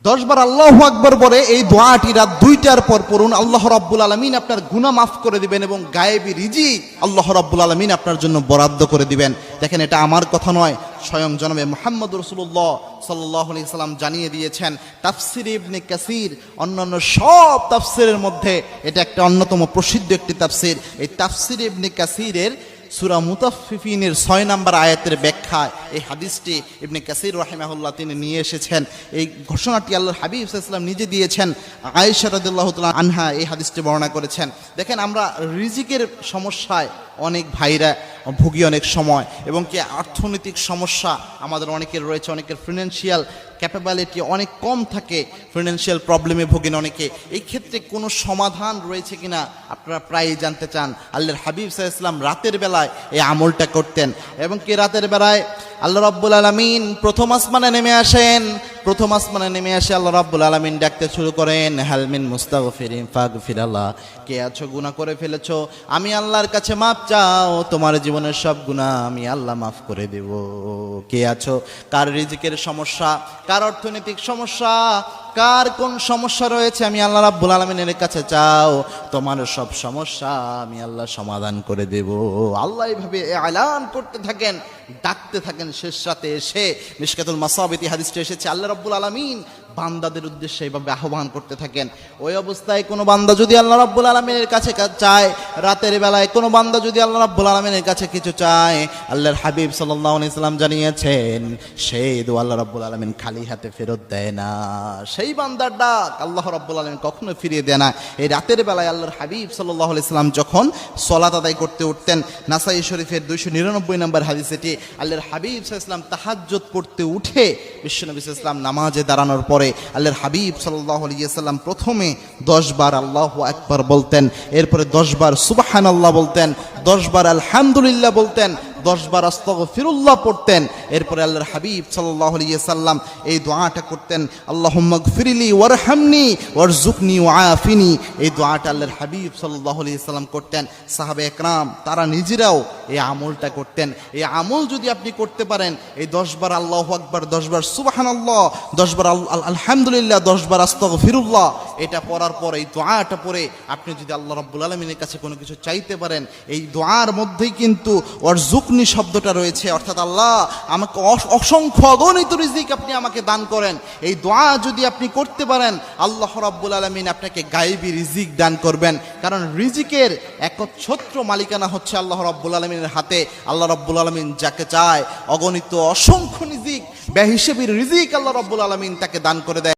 10 বার আল্লাহু আকবার বলে এই দোয়াটি রাত 2টার পর পড়ুন। আল্লাহ রাব্বুল আলামিন আপনার গুনাহ মাফ করে দিবেন এবং গায়েবী রিজিক আল্লাহ রাব্বুল আলামিন আপনার জন্য বরাদ্দ করে দিবেন। দেখেন, এটা আমার কথা নয়, স্বয়ং জনাবে মুহাম্মদ রাসূলুল্লাহ সাল্লাল্লাহু আলাইহি সাল্লাম জানিয়ে দিয়েছেন। তাফসির ইবনে কাসির অন্যান্য সব তাফসিরের মধ্যে এটা একটা অন্যতম প্রসিদ্ধ একটি তাফসির। এই তাফসির ইবনে কাসিরের সূরা মুতাফফিফিনের 6 নম্বর আয়াতের ব্যাখ্যায় এই হাদিসটি ইবনে কাসির রাহিমাহুল্লাহ তিনি নিয়ে এসেছেন। এই ঘোষণাটি আল্লাহর হাবিব সাল্লাল্লাহু আলাইহি ওয়াসাল্লাম নিজে দিয়েছেন। আয়েশা রাদিয়াল্লাহু তাআলা আনহা এই হাদিসটি বর্ণনা করেছেন। দেখেন, আমরা রিজিকের সমস্যায় অনেক ভাইরা ভুগি অনেক সময়, এবং কি অর্থনৈতিক সমস্যা আমাদের অনেকের রয়েছে, অনেকের ফিনান্সিয়াল ক্যাপাবিলিটি অনেক কম থাকে, ফিনান্সিয়াল প্রবলেমে ভোগেন অনেকে। এই ক্ষেত্রে কোনো সমাধান রয়েছে কিনা আপনারা প্রায়ই জানতে চান। আল্লাহর হাবিব সাল্লাল্লাহু আলাইহি ওয়াসাল্লাম রাতের বেলায় এই আমলটা করতেন, এবং কি রাতের বেলায় আল্লাহ রাব্বুল আলামিন প্রথম আসমানে নেমে আসেন। প্রথম আসমানে নেমে আসে আল্লাহ রাব্বুল আলামিন ডাকতে শুরু করেন, হাল মিন মুস্তাগফিরিন ফাগফিরাল্লাহ, কে আছো গুনাহ করে ফেলেছো, আমি আল্লাহর কাছে মাপ চাও, তোমার জীবনের সব গুনাহ আমি আল্লাহ মাফ করে দেব। কে আছো, কার রিজিকের সমস্যা, কার অর্থনৈতিক সমস্যা, কার কোন সমস্যা রয়েছে, আমি আল্লাহ রাব্বুল আলামিনের কাছে চাও, তোমার সব সমস্যা আমি আল্লাহ সমাধান করে দেব। আল্লাহ এইভাবে এলান করতে থাকেন, ডাকতে থাকেন। শেষ রাতে এসে মিশকাতুল মাসাবিতি হাদিসটি এসেছে, আল্লাহ রাব্বুল আলামিন বান্দাদের উদ্দেশ্যে এইভাবে আহ্বান করতে থাকেন। ওই অবস্থায় কোনো বান্দা যদি আল্লাহ রাব্বুল আলামিনের কাছে চায়, রাতের বেলায় কোনো বান্দা যদি আল্লাহ রাব্বুল আলামিনের কাছে কিছু চায়, আল্লাহর হাবিব সাল্লাল্লাহু আলাইহি সাল্লাম জানিয়েছেন সেই দোয়া আল্লাহ রাব্বুল আলামিন খালি হাতে ফেরত দেয় না। সেই বান্দার ডাক আল্লাহ রাব্বুল আলামিন কখনো ফিরিয়ে দেয় না। এই রাতের বেলায় আল্লাহর হাবিব সাল্লাল্লাহু আলাইহি সাল্লাম যখন সালাত আদায় করতে উঠতেন, নাসাই শরীফের 299 নম্বর হাদিস এটি, আল্লাহর হাবিব সাল্লাল্লাহু আলাইহি সাল্লাম তাহাজ্জুদ পড়তে উঠে বিশ্বনবী সাল্লাল্লাহু আলাইহি সাল্লাম নামাজে দাঁড়ানোর পরে আল্লাহর হাবিব সাল্লাল্লাহু আলাইহি ওয়াসাল্লাম প্রথমে 10 বার আল্লাহু আকবার বলতেন, এরপরে 10 বার সুবহানাল্লাহ বলতেন, 10 বার আলহামদুলিল্লাহ বলতেন, 10 বার আস্তাগফিরুল্লাহ পড়তেন। এরপরে আল্লাহর হাবিব সাল্লাল্লাহু আলাইহি ওয়াসাল্লাম এই দোয়াটা করতেন, আল্লাহুম্মা গফিরলি ওয়ারহামনি ওয়ারযুকনি ওয়াআফিনি। এই দোয়াটা আল্লাহর হাবিব সাল্লাল্লাহু আলাইহি ওয়াসাল্লাম করতেন। সাহাবে একরাম তারা নিজেরাও এই আমলটা করতেন। এই আমল যদি আপনি করতে পারেন, এই 10 বার আল্লাহু আকবার, 10 বার সুবহানাল্লাহ, 10 বার আলহামদুলিল্লাহ, 10 বার আস্তাগফিরুল্লাহ, এটা পড়ার পর এই দোয়াটা পড়ে আপনি যদি আল্লাহ রাব্বুল আলামিনের কাছে কোনো কিছু চাইতে পারেন, এই দোয়ার মধ্যেই কিন্তু ওয়ারযুকনি শব্দটা রয়েছে, অর্থাৎ আল্লাহ আমাকে অসংখ্য অগণিত রিজিক আপনি আমাকে দান করেন। এই দোয়া যদি আপনি করতে পারেন, আল্লাহ রাব্বুল আলামিন আপনাকে গায়েবী রিজিক দান করবেন। কারণ রিজিকের একচ্ছত্র মালিকানা হচ্ছে আল্লাহ রাব্বুল আলামিনের হাতে। আল্লাহ রাব্বুল আলামিন যাকে চায় অগণিত অসংখ্য রিজিক, বেহিসাবী রিজিক আল্লাহ রাব্বুল আলামিন তাকে দান করে দেয়।